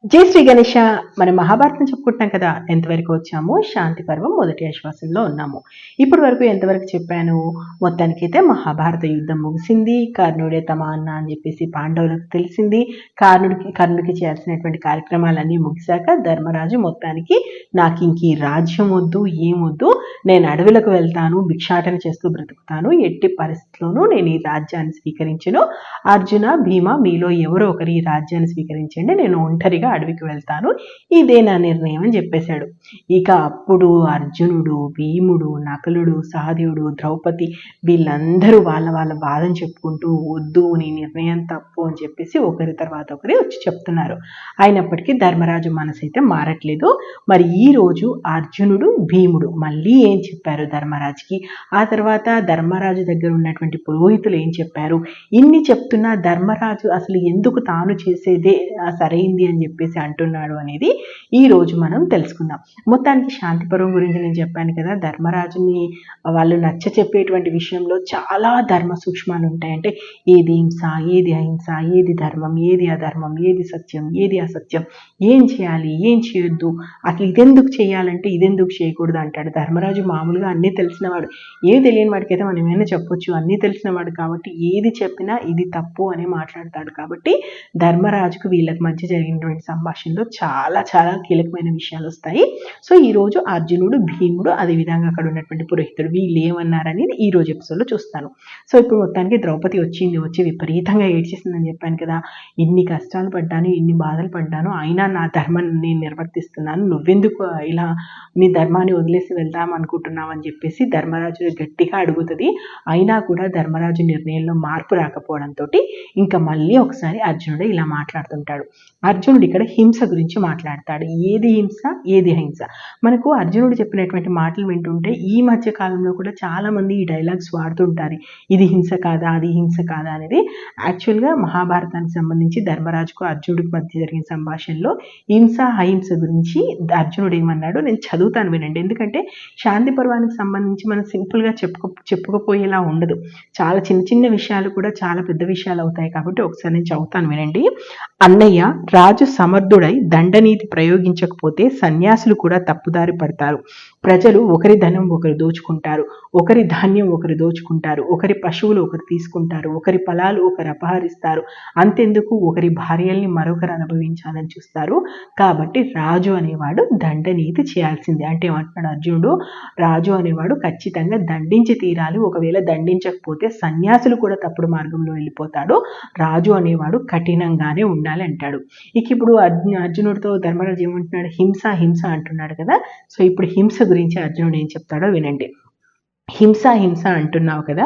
జై శ్రీ గణేష. మనం మహాభారతం చెప్పుకుంటున్నాం కదా, ఎంతవరకు వచ్చాము? శాంతి పర్వం మొదటి ఆశ్వాసంలో ఉన్నాము. ఇప్పటి వరకు ఎంతవరకు చెప్పాను? మొత్తానికైతే మహాభారత యుద్ధం ముగిసింది. కర్ణుడే తమ అన్న అని చెప్పేసి పాండవులకు తెలిసింది. కర్ణుడికి చేయాల్సినటువంటి కార్యక్రమాలన్నీ ముగిశాక ధర్మరాజు మొత్తానికి నాకు ఇంక ఈ రాజ్యం వద్దు, ఏమొద్దు, నేను అడవులకు వెళ్తాను, భిక్షాటన చేస్తూ బ్రతుకుతాను, ఎట్టి పరిస్థితుల్లోనూ నేను ఈ రాజ్యాన్ని స్వీకరించను. అర్జున, భీమ, మీలో ఎవరో ఒకరు ఈ రాజ్యాన్ని స్వీకరించండి, నేను ఒంటరిగా అడవికి వెళ్తాను, ఇదే నా నిర్ణయం అని చెప్పేశాడు. ఇక అప్పుడు అర్జునుడు, భీముడు, నకులుడు, సహదేవుడు, ద్రౌపది వీళ్ళందరూ వాళ్ళ వాళ్ళ బాధను చెప్పుకుంటూ వద్దు, నీ నిర్ణయం తప్పు అని చెప్పేసి ఒకరి తర్వాత ఒకరి వచ్చి చెప్తున్నారు. అయినప్పటికీ ధర్మరాజు మనసు అయితే మారట్లేదు. మరి ఈ రోజు అర్జునుడు, భీముడు మళ్ళీ ఏం చెప్పారు ధర్మరాజుకి? ఆ తర్వాత ధర్మరాజు దగ్గర ఉన్నటువంటి పురోహితులు ఏం చెప్పారు? ఇన్ని చెప్తున్నా ధర్మరాజు అసలు ఎందుకు తాను చేసేదే సరైంది అని చెప్పేసి అంటున్నాడు అనేది ఈ రోజు మనం తెలుసుకుందాం. మొత్తానికి శాంతిపర్వం గురించి నేను చెప్పాను కదా, ధర్మరాజుని వాళ్ళు నచ్చ చెప్పేటువంటి విషయంలో చాలా ధర్మ సూక్ష్మాలు ఉంటాయి. అంటే ఏది హింస, ఏది అహింస, ఏది ధర్మం, ఏది అధర్మం, ఏది సత్యం, ఏది అసత్యం, ఏం చేయాలి, ఏం చేయొద్దు, అసలు ఇదెందుకు చేయాలంటే ఇదెందుకు చేయకూడదు అంటాడు. ధర్మరాజు మామూలుగా అన్నీ తెలిసినవాడు, ఏది తెలియని వాడికైతే మనం ఏమైనా చెప్పొచ్చు. అన్నీ తెలిసినవాడు కాబట్టి ఏది చెప్పినా ఇది తప్పు అని మాట్లాడతాడు. కాబట్టి ధర్మరాజుకు వీళ్ళకి మధ్య జరిగినటువంటి సంభాషణలో చాలా చాలా కీలకమైన విషయాలు వస్తాయి. సో ఈరోజు అర్జునుడు, భీముడు, అదేవిధంగా అక్కడ ఉన్నటువంటి పురోహితుడు వీళ్ళు ఏమన్నారనేది ఈ రోజు ఎపిసోడ్లో చూస్తాను. సో ఇప్పుడు మొత్తానికి ద్రౌపది వచ్చి విపరీతంగా ఏడ్చేసిందని చెప్పాను కదా. ఇన్ని కష్టాలు పడ్డాను, ఇన్ని బాధలు పడ్డాను, అయినా నా ధర్మాన్ని నేను నిర్వర్తిస్తున్నాను, నువ్వెందుకు ఇలా నీ ధర్మాన్ని వదిలేసి వెళ్దాం అనుకుంటున్నావు అని చెప్పేసి ధర్మరాజు గట్టిగా అడుగుతుంది. అయినా కూడా ధర్మరాజు నిర్ణయంలో మార్పు రాకపోవడంతో ఇంకా మళ్ళీ ఒకసారి అర్జునుడు ఇలా మాట్లాడుతుంటాడు. అర్జునుడు ఇక్కడ హింస గురించి మాట్లాడతాడు. ఏది హింస, ఏది అహింస. మనకు అర్జునుడు చెప్పినటువంటి మాటలు వింటుంటే ఈ మధ్య కాలంలో కూడా చాలా మంది ఈ డైలాగ్స్ వాడుతుంటారు. ఇది హింస కాదా, అది హింస కాదా అనేది. యాక్చువల్గా మహాభారతానికి సంబంధించి ధర్మరాజుకు అర్జునుడికి మధ్య జరిగిన సంభాషణలో హింస, అహింస గురించి అర్జునుడు ఏమన్నాడో నేను చదువుతాను, వినండి. ఎందుకంటే శాంతి పర్వానికి సంబంధించి మనం సింపుల్గా చెప్పుకోపోయేలా ఉండదు. చాలా చిన్న చిన్న విషయాలు కూడా చాలా పెద్ద విషయాలు అవుతాయి. కాబట్టి ఒకసారి నేను చదువుతాను, వినండి. అన్నయ్య, రాజు సమర్థుడై దండనీతి ప్రయోగించకపోతే సన్యాసులు కూడా తప్పుదారి పడతారు. ప్రజలు ఒకరి ధనం ఒకరు దోచుకుంటారు, ఒకరి ధాన్యం ఒకరు దోచుకుంటారు, ఒకరి పశువులు ఒకరు తీసుకుంటారు, ఒకరి పొలాలు ఒకరు అపహరిస్తారు, అంతెందుకు ఒకరి భార్యల్ని మరొకరు అనుభవించాలని చూస్తారు. కాబట్టి రాజు అనేవాడు దండనీతి చేయాల్సిందే. అంటే ఏమంటున్నాడు అర్జునుడు? రాజు అనేవాడు ఖచ్చితంగా దండించి తీరాలి. ఒకవేళ దండించకపోతే సన్యాసులు కూడా తప్పుడు మార్గంలో వెళ్ళిపోతాడు. రాజు అనేవాడు కఠినంగానే ఉండాలి అంటాడు. ఇక ఇప్పుడు అర్జునుడితో ధర్మరాజు ఏమంటున్నాడు? హింస హింస అంటున్నాడు కదా. సో ఇప్పుడు హింస గురించి అర్జునుడు ఏం చెప్తాడో వినండి. హింస హింస అంటున్నావు కదా,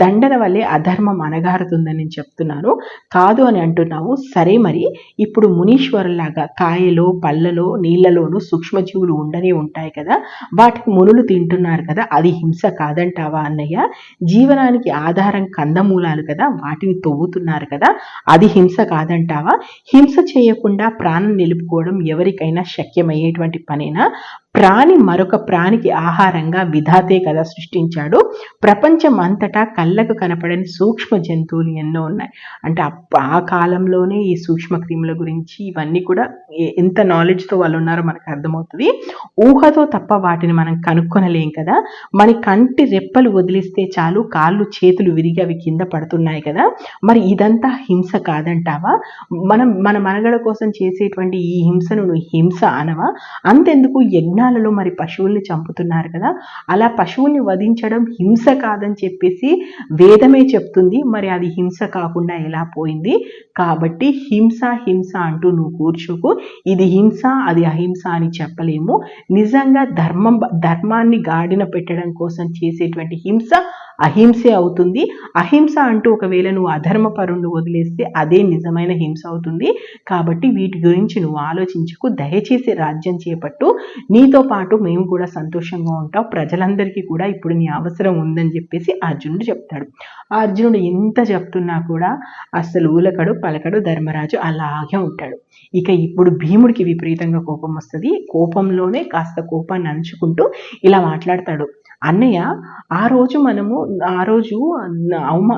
దండన వల్లే అధర్మం అనగారుతుందని నేను చెప్తున్నాను, కాదు అని అంటున్నావు. సరే, మరి ఇప్పుడు మునీశ్వరులాగా కాయలో, పళ్ళలో, నీళ్లలోనూ సూక్ష్మజీవులు ఉండనే ఉంటాయి కదా, వాటికి మునులు తింటున్నారు కదా, అది హింస కాదంటావా అన్నయ్య? జీవనానికి ఆధారం కందమూలాలు కదా, వాటిని తవ్వుతున్నారు కదా, అది హింస కాదంటావా? హింస చేయకుండా ప్రాణం నిలుపుకోవడం ఎవరికైనా శక్యమయ్యేటువంటి పనేనా? ప్రాణి మరొక ప్రాణికి ఆహారంగా విధాతే కదా సృష్టించాడు. ప్రపంచం అంతటా కళ్ళకు కనపడని సూక్ష్మ జంతువులు ఎన్నో ఉన్నాయి. అంటే ఆ కాలంలోనే ఈ సూక్ష్మ క్రిముల గురించి ఇవన్నీ కూడా ఎంత నాలెడ్జ్తో వాళ్ళు ఉన్నారో మనకు అర్థమవుతుంది. ఊహతో తప్ప వాటిని మనం కనుక్కొనలేం కదా. మన కంటి రెప్పలు వదిలిస్తే చాలు కాళ్ళు చేతులు విరిగి అవి కింద పడుతున్నాయి కదా, మరి ఇదంతా హింస కాదంటావా? మన మనగడ కోసం చేసేటువంటి ఈ హింసను నువ్వు హింస అనవా? అంతెందుకు యజ్ఞాలలో మరి పశువుల్ని చంపుతున్నారు కదా, అలా పశువుల్ని వధించడం హింస కాదని చెప్పేసి వేదమే చెప్తుంది. మరి అది హింస కాకుండా ఎలా పోయింది? కాబట్టి హింస హింస అంటూ నువ్వు కూర్చోకు. ఇది హింస, అది అహింస అని చెప్పలేము. నిజంగా ధర్మాన్ని గాడిన పెట్టడం కోసం చేసేటువంటి హింస అహింసే అవుతుంది. అహింస అంటూ ఒకవేళ నువ్వు అధర్మపరుణ్ణి వదిలేస్తే అదే నిజమైన హింస అవుతుంది. కాబట్టి వీటి గురించి నువ్వు ఆలోచించకు, దయచేసి రాజ్యం చేపట్టు, నీతో పాటు మేము కూడా సంతోషంగా ఉంటాం, ప్రజలందరికీ కూడా ఇప్పుడు నీ అవసరం ఉందని చెప్పేసి అర్జునుడు చెప్తాడు. ఆ అర్జునుడు ఎంత చెప్తున్నా కూడా అస్సలు ఊలకడు పలకడు. ధర్మరాజు అలాగే ఉంటాడు. ఇక ఇప్పుడు భీముడికి విపరీతంగా కోపం వస్తుంది. కోపంలోనే కాస్త కోపాన్ని అణుచుకుంటూ ఇలా మాట్లాడతాడు. అన్నయ్య, ఆ రోజు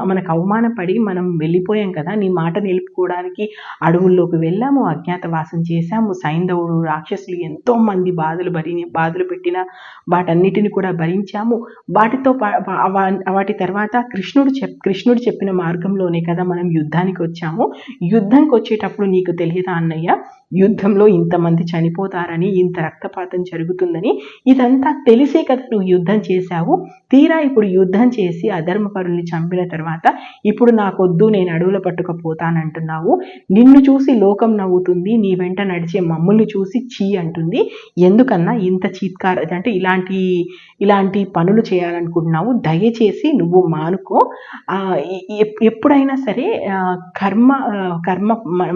మనకు అవమానపడి మనం వెళ్ళిపోయాం కదా, నీ మాట నిలుపుకోవడానికి అడవుల్లోకి వెళ్ళాము, అజ్ఞాతవాసం చేశాము, సైంధవుడు రాక్షసులు ఎంతో మంది బాధలు పెట్టిన వాటన్నిటిని కూడా భరించాము. వాటి తర్వాత కృష్ణుడు చెప్పిన మార్గంలోనే కదా మనం యుద్ధానికి వచ్చాము. యుద్ధంకి వచ్చేటప్పుడు నీకు తెలియదా అన్నయ్య, యుద్ధంలో ఇంతమంది చనిపోతారని, ఇంత రక్తపాతం జరుగుతుందని? ఇదంతా తెలిసే కదా నువ్వు యుద్ధం చేశావు. తీరా ఇప్పుడు యుద్ధం చేసి అధర్మపరుల్ని చంపిన తర్వాత ఇప్పుడు నాకొద్దు, నేను అడవుల పట్టుకపోతానంటున్నావు. నిన్ను చూసి లోకం నవ్వుతుంది, నీ వెంట నడిచే మమ్మల్ని చూసి చీ అంటుంది. ఎందుకన్నా ఇంత అంటే ఇలాంటి పనులు చేయాలనుకుంటున్నావు? దయచేసి నువ్వు మానుకో. ఎప్పుడైనా సరే కర్మ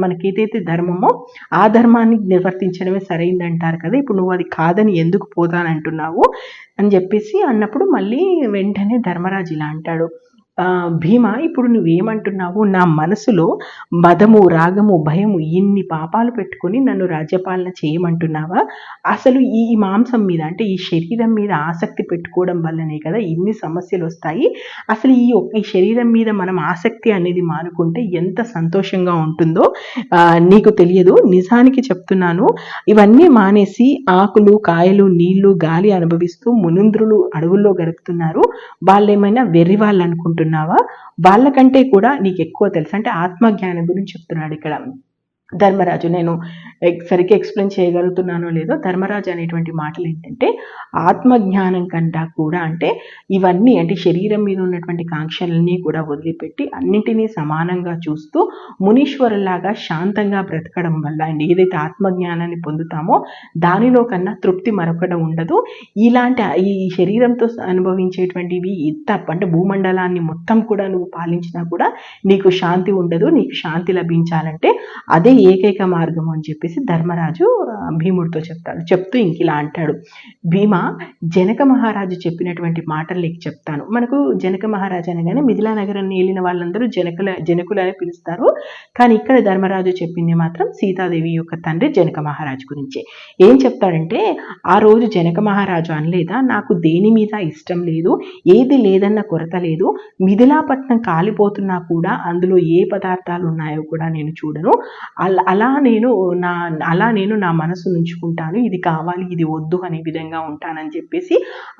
మనకేదైతే ధర్మమో ఆ ధర్మాన్ని నిర్వర్తించడమే సరైందంటారు కదా, ఇప్పుడు నువ్వు అది కాదని ఎందుకు పోతానంటున్నావు అని చెప్పేసి అన్నప్పుడు మళ్ళీ వెంటనే ధర్మరాజు ఇలా అంటాడు, భీమ, ఇప్పుడు నువ్వేమంటున్నావు? నా మనసులో మదము, రాగము, భయము ఇన్ని పాపాలు పెట్టుకొని నన్ను రాజ్యపాలన చేయమంటున్నావా? అసలు ఈ మాంసం మీద, అంటే ఈ శరీరం మీద ఆసక్తి పెట్టుకోవడం వల్లనే కదా ఇన్ని సమస్యలు వస్తాయి. అసలు ఈ శరీరం మీద మనం ఆసక్తి అనేది మానుకుంటే ఎంత సంతోషంగా ఉంటుందో నీకు తెలియదు. నిజానికి చెప్తున్నాను, ఇవన్నీ మానేసి ఆకులు, కాయలు, నీళ్లు, గాలి అనుభవిస్తూ మునుంద్రులు అడవుల్లో గడుపుతున్నారు. వాళ్ళేమైనా వెర్రి వాళ్ళు అనుకుంటున్నావా? వాళ్ళకంటే కూడా నీకు ఎక్కువ తెలుసు. అంటే ఆత్మజ్ఞానం గురించి చెప్తున్నాడు ఇక్కడ ధర్మరాజు. నేను సరిగ్గా ఎక్స్ప్లెయిన్ చేయగలుగుతున్నానో లేదో. ధర్మరాజు అనేటువంటి మాటలు ఏంటంటే, ఆత్మజ్ఞానం కంటా కూడా, అంటే ఇవన్నీ, అంటే శరీరం మీద ఉన్నటువంటి కాంక్షలన్నీ కూడా వదిలిపెట్టి అన్నింటినీ సమానంగా చూస్తూ మునీశ్వరులాగా శాంతంగా బ్రతకడం వల్ల అండి ఏదైతే ఆత్మజ్ఞానాన్ని పొందుతామో దానిలో కన్నా తృప్తి మరొకటి ఉండదు. ఈ శరీరంతో అనుభవించేటువంటివి అంటే భూమండలాన్ని మొత్తం కూడా నువ్వు పాలించినా కూడా నీకు శాంతి ఉండదు. నీకు శాంతి లభించాలంటే అదే ఏకైక మార్గం అని చెప్పేసి ధర్మరాజు భీముడితో చెప్తూ ఇంకిలా అంటాడు, భీమ, జనక మహారాజు చెప్పినటువంటి మాటలు నీకు చెప్తాను. మనకు జనక మహారాజు అనగానే మిథిలా నగరాన్ని ఏలిన వాళ్ళందరూ జనకులని పిలుస్తారు. కానీ ఇక్కడ ధర్మరాజు చెప్పింది మాత్రం సీతాదేవి యొక్క తండ్రి జనక మహారాజు గురించి. ఏం చెప్తాడంటే, ఆ రోజు జనక మహారాజు అనలేదా, నాకు దేని మీద ఇష్టం లేదు, ఏది లేదన్న కొరత లేదు, మిథిలాపట్నం కాలిపోతున్నా కూడా అందులో ఏ పదార్థాలు ఉన్నాయో కూడా నేను చూడను, అలా నేను నా మనసు ఉంచుకుంటాను, ఇది కావాలి ఇది వద్దు అనే విధంగా ఉంటానని చెప్పేసి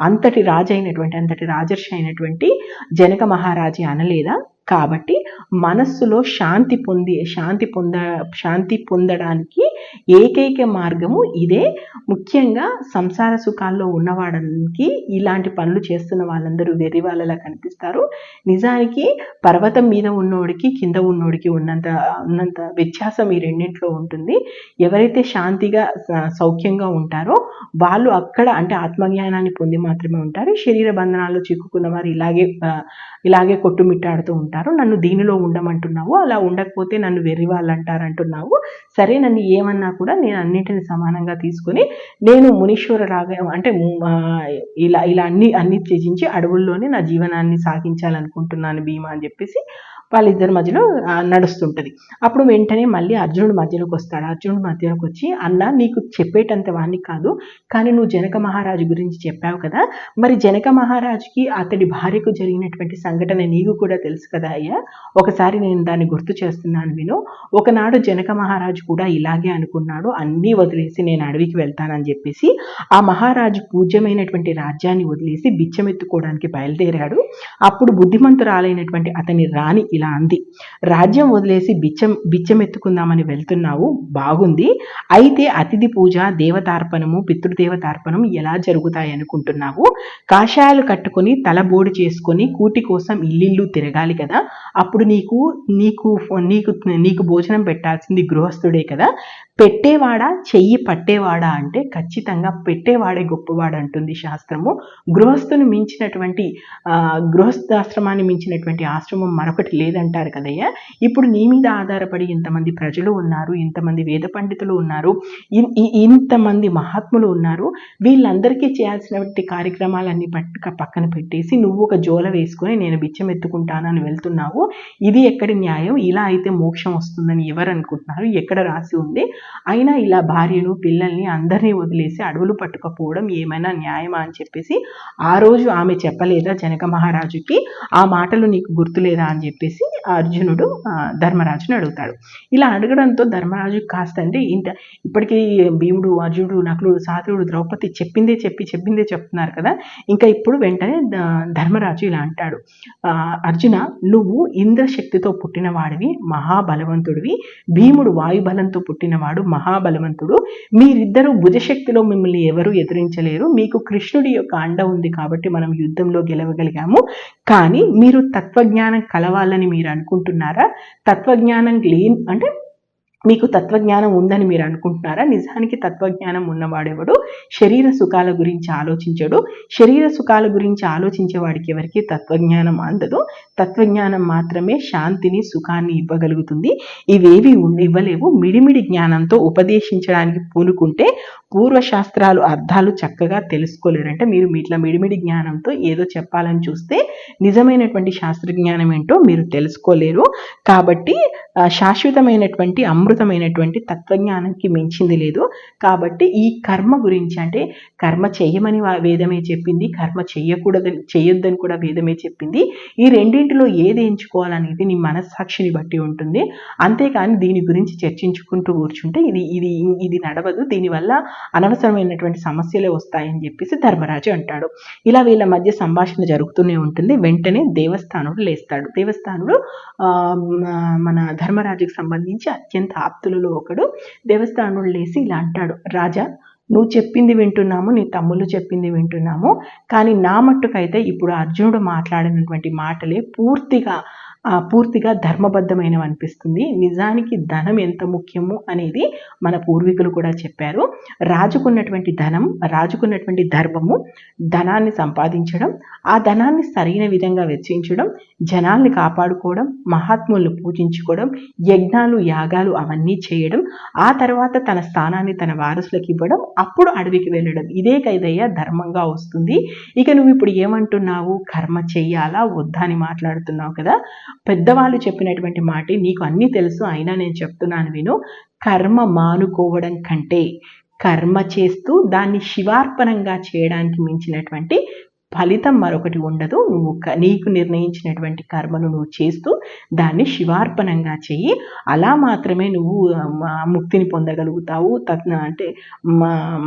అంతటి రాజర్షి అయినటువంటి జనక మహారాజు అనలేదా? కాబట్టి మనస్సులో శాంతి పొందడానికి ఏకైక మార్గము ఇదే. ముఖ్యంగా సంసార సుఖాల్లో ఉన్నవాడానికి ఇలాంటి పనులు చేస్తున్న వాళ్ళందరూ వెర్రి వాళ్ళలా కనిపిస్తారు. నిజానికి పర్వతం మీద ఉన్నోడికి కింద ఉన్నోడికి ఉన్నంత వ్యత్యాసం ఈ రెండింటిలో ఉంటుంది. ఎవరైతే శాంతిగా సౌఖ్యంగా ఉంటారో వాళ్ళు అక్కడ, అంటే ఆత్మజ్ఞానాన్ని పొంది మాత్రమే ఉంటారు. శరీర బంధనాల్లో చిక్కుకున్న వారు ఇలాగే కొట్టుమిట్టాడుతూ ఉంటారు. నన్ను దీనిలో ఉండమంటున్నావు, అలా ఉండకపోతే నన్ను వెర్రి వాళ్ళు అంటారంటున్నావు. సరే, నన్ను ఏమన్నా కూడా నేను అన్నింటిని సమానంగా తీసుకొని నేను మునీశ్వరలాగా, అంటే ఇలా అన్ని త్యజించి అడవుల్లోనే నా జీవనాన్ని సాగించాలనుకుంటున్నాను భీమా అని చెప్పేసి వాళ్ళిద్దరి మధ్యలో నడుస్తుంటది. అప్పుడు వెంటనే మళ్ళీ అర్జునుడు మధ్యలోకి వస్తాడు. అర్జునుడు మధ్యలోకి వచ్చి, అన్న, నీకు చెప్పేటంత వాణ్ణి కాదు, కానీ నువ్వు జనక మహారాజు గురించి చెప్పావు కదా, మరి జనక మహారాజుకి అతడి భార్యకు జరిగినటువంటి సంఘటన నీకు కూడా తెలుసు కదా అయ్యా, ఒకసారి నేను దాన్ని గుర్తు చేస్తున్నాను విను. ఒకనాడు జనక మహారాజు కూడా ఇలాగే అనుకున్నాడు, అన్నీ వదిలేసి నేను అడవికి వెళ్తానని చెప్పేసి ఆ మహారాజు పూజ్యమైనటువంటి రాజ్యాన్ని వదిలేసి బిచ్చమెత్తుకోవడానికి బయలుదేరాడు. అప్పుడు బుద్ధిమంతురాలైనటువంటి అతని రాణి ఇలా అంది, రాజ్యం వదిలేసి బిచ్చమెత్తుకుందామని వెళ్తున్నావు, బాగుంది. అయితే అతిథి పూజ, దేవతార్పణము, పితృదేవతార్పణం ఎలా జరుగుతాయి అనుకుంటున్నావు? కాషాయాలు కట్టుకొని తలబోడి చేసుకొని కూటి కోసం ఇల్లిల్లు తిరగాలి కదా, అప్పుడు నీకు భోజనం పెట్టాల్సింది గృహస్థుడే కదా. పెట్టేవాడా చెయ్యి పట్టేవాడా అంటే ఖచ్చితంగా పెట్టేవాడే గొప్పవాడు అంటుంది శాస్త్రము. గృహస్థాశ్రమాన్ని మించినటువంటి ఆశ్రమం మరొకటి లేదంటారు కదయ్యా. ఇప్పుడు నీ మీద ఆధారపడి ఇంతమంది ప్రజలు ఉన్నారు, ఇంతమంది వేద పండితులు ఉన్నారు, ఇంతమంది మహాత్ములు ఉన్నారు. వీళ్ళందరికీ చేయాల్సినటువంటి కార్యక్రమాలన్నీ పక్కన పెట్టేసి నువ్వు ఒక జోల వేసుకొని నేను బిచ్చం ఎత్తుకుంటానని వెళ్తున్నావు. ఇది ఎక్కడి న్యాయం? ఇలా అయితే మోక్షం వస్తుందని ఎవరు అనుకుంటున్నారు? ఎక్కడ రాసి ఉంది? అయినా ఇలా భార్యను పిల్లల్ని అందరినీ వదిలేసి అడవులు పట్టుకపోవడం ఏమైనా న్యాయమా అని చెప్పేసి ఆ రోజు ఆమె చెప్పలేదా జనక మహారాజుకి? ఆ మాటలు నీకు గుర్తులేదా అని చెప్పేసి అర్జునుడు ధర్మరాజుని అడుగుతాడు. ఇలా అడగడంతో ధర్మరాజు కాస్త అంటే ఇప్పటికీ భీముడు, అర్జునుడు, నకులుడు, సహదేవుడు, ద్రౌపది చెప్పిందే చెప్తున్నారు కదా. ఇంకా ఇప్పుడు వెంటనే ధర్మరాజు ఇలా అంటాడు, అర్జున, నువ్వు ఇంద్రశక్తితో పుట్టిన వాడివి, మహాబలవంతుడివి. భీముడు వాయుబలంతో పుట్టినవాడు, మహాబలవంతుడు. మీరిద్దరూ భుజశక్తిలో మిమ్మల్ని ఎవరు ఎదిరించలేరు. మీకు కృష్ణుడి యొక్క అండ ఉంది కాబట్టి మనం యుద్ధంలో గెలవగలిగాము. కానీ మీరు తత్వజ్ఞానం కలవాలని మీరు అనుకుంటున్నారా? తత్వజ్ఞానం అంటే మీకు తత్వజ్ఞానం ఉందని మీరు అనుకుంటున్నారా? నిజానికి తత్వజ్ఞానం ఉన్నవాడెవడు శరీర సుఖాల గురించి ఆలోచించడు. శరీర సుఖాల గురించి ఆలోచించే వాడికి ఎవరికి తత్వజ్ఞానం అందదు. తత్వజ్ఞానం మాత్రమే శాంతిని, సుఖాన్ని ఇవ్వగలుగుతుంది. ఇవేవి ఇవ్వలేవు. మిడిమిడి జ్ఞానంతో ఉపదేశించడానికి పూనుకుంటే పూర్వశాస్త్రాలు అర్థాలు చక్కగా తెలుసుకోలేరంటే మీరు ఇట్లా మిడిమిడి జ్ఞానంతో ఏదో చెప్పాలని చూస్తే నిజమైనటువంటి శాస్త్రజ్ఞానం ఏంటో మీరు తెలుసుకోలేరు. కాబట్టి శాశ్వతమైనటువంటి అమృతమైనటువంటి తత్వజ్ఞానానికి మించింది లేదు. కాబట్టి ఈ కర్మ గురించి అంటే కర్మ చేయమని వేదమే చెప్పింది, కర్మ చేయొద్దని కూడా వేదమే చెప్పింది. ఈ రెండింటిలో ఏది ఎంచుకోవాలనేది నీ మనస్సాక్షిని బట్టి ఉంటుంది. అంతేకాని దీని గురించి చర్చించుకుంటూ కూర్చుంటే ఇది నడవదు. దీనివల్ల అనవసరమైనటువంటి సమస్యలే వస్తాయని చెప్పేసి ధర్మరాజు అంటాడు. ఇలా వీళ్ళ మధ్య సంభాషణ జరుగుతూనే ఉంటుంది. వెంటనే దేవస్థానుడు లేస్తాడు. దేవస్థానుడు మన ధర్మరాజుకి సంబంధించి అత్యంత ఆప్తులలో ఒకడు. దేవస్థానుడు లేచి ఇలా అంటాడు, రాజా, నువ్వు చెప్పింది వింటున్నాము, నీ తమ్ముళ్ళు చెప్పింది వింటున్నాము. కానీ నా మట్టుకైతే ఇప్పుడు అర్జునుడు మాట్లాడినటువంటి మాటలే పూర్తిగా ధర్మబద్ధమైనవి అనిపిస్తుంది. నిజానికి ధనం ఎంత ముఖ్యము అనేది మన పూర్వీకులు కూడా చెప్పారు. రాజుకున్నటువంటి ధర్మము ధనాన్ని సంపాదించడం, ఆ ధనాన్ని సరైన విధంగా వెచ్చించడం, జనాల్ని కాపాడుకోవడం, మహాత్ములను పూజించుకోవడం, యజ్ఞాలు, యాగాలు అవన్నీ చేయడం, ఆ తర్వాత తన స్థానాన్ని తన వారసులకు ఇవ్వడం, అప్పుడు అడవికి వెళ్ళడం. ఇదే కైదయ్య ధర్మంగా వస్తుంది. ఇక నువ్వు ఇప్పుడు ఏమంటున్నావు? కర్మ చెయ్యాలా వద్దా అని మాట్లాడుతున్నావు కదా. పెద్దవాళ్ళు చెప్పినటువంటి మాట నీకు అన్నీ తెలుసు, అయినా నేను చెప్తున్నాను విను. కర్మ మానుకోవడం కంటే కర్మ చేస్తూ దాన్ని శివార్పణంగా చేయడానికి మించినటువంటి ఫలితం మరొకటి ఉండదు. నువ్వు నీకు నిర్ణయించినటువంటి కర్మను నువ్వు చేస్తూ దాన్ని శివార్పణంగా చెయ్యి. అలా మాత్రమే నువ్వు ముక్తిని పొందగలుగుతావు, అంటే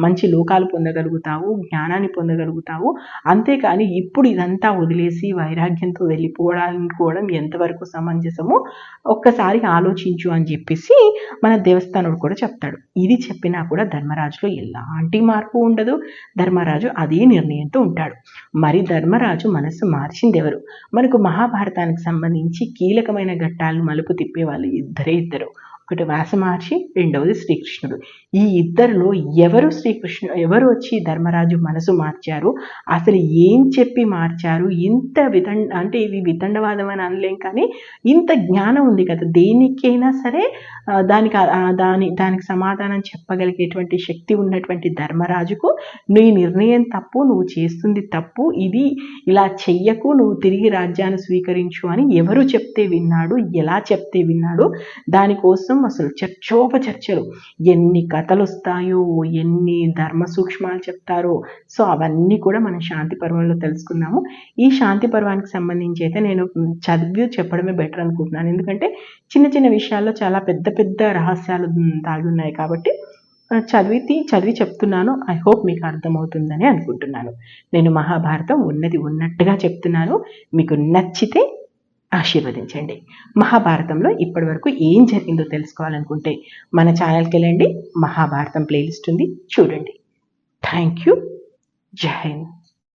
మంచి లోకాలు పొందగలుగుతావు, జ్ఞానాన్ని పొందగలుగుతావు. అంతేకాని ఇప్పుడు ఇదంతా వదిలేసి వైరాగ్యంతో వెళ్ళిపోవడం ఎంతవరకు సమంజసమో ఒక్కసారి ఆలోచించు అని చెప్పేసి మన దేవస్థానుడు కూడా చెప్తాడు. ఇది చెప్పినా కూడా ధర్మరాజులో ఎలాంటి మార్పు ఉండదు. ధర్మరాజు అదే నిర్ణయంతో ఉంటాడు. మరి ధర్మరాజు మనస్సు మార్చింది ఎవరు? మనకు మహాభారతానికి సంబంధించి కీలకమైన ఘట్టాలను మలుపు తిప్పేవాళ్ళు ఇద్దరు. ఒకటి వ్యాస మహర్షి, రెండవది శ్రీకృష్ణుడు. ఈ ఇద్దరిలో ఎవరు వచ్చి ధర్మరాజు మనసు మార్చారు? అసలు ఏం చెప్పి మార్చారు? ఇంత అంటే ఇది వితండవాదం అని అనలేం, కానీ ఇంత జ్ఞానం ఉంది కదా. దేనికైనా సరే దానికి సమాధానం చెప్పగలిగేటువంటి శక్తి ఉన్నటువంటి ధర్మరాజుకు నీ నిర్ణయం తప్పు, నువ్వు చేస్తుంది తప్పు, ఇది ఇలా చెయ్యకు, నువ్వు తిరిగి రాజ్యాన్ని స్వీకరించు అని ఎవరు చెప్తే విన్నాడు, ఎలా చెప్తే విన్నాడు? దానికోసం అసలు చర్చోపచర్చలు, ఎన్ని కథలు వస్తాయో, ఎన్ని ధర్మ సూక్ష్మాలు చెప్తారో. సో అవన్నీ కూడా మనం శాంతి పర్వంలో తెలుసుకున్నాము. ఈ శాంతి పర్వానికి సంబంధించి అయితే నేను చదివి చెప్పడమే బెటర్ అనుకుంటున్నాను. ఎందుకంటే చిన్న చిన్న విషయాల్లో చాలా పెద్ద పెద్ద రహస్యాలు దాగి ఉన్నాయి కాబట్టి చదివి చెప్తున్నాను. ఐ హోప్ మీకు అర్థమవుతుందని అనుకుంటున్నాను. నేను మహాభారతం ఉన్నట్టుగా చెప్తున్నాను. మీకు నచ్చితే ఆశీర్వదించండి. మహాభారతంలో ఇప్పటి వరకు ఏం జరిగిందో తెలుసుకోవాలనుకుంటే మన ఛానల్కి వెళ్ళండి. మహాభారతం ప్లేలిస్ట్ ఉంది, చూడండి. Thank you. జై హింద్.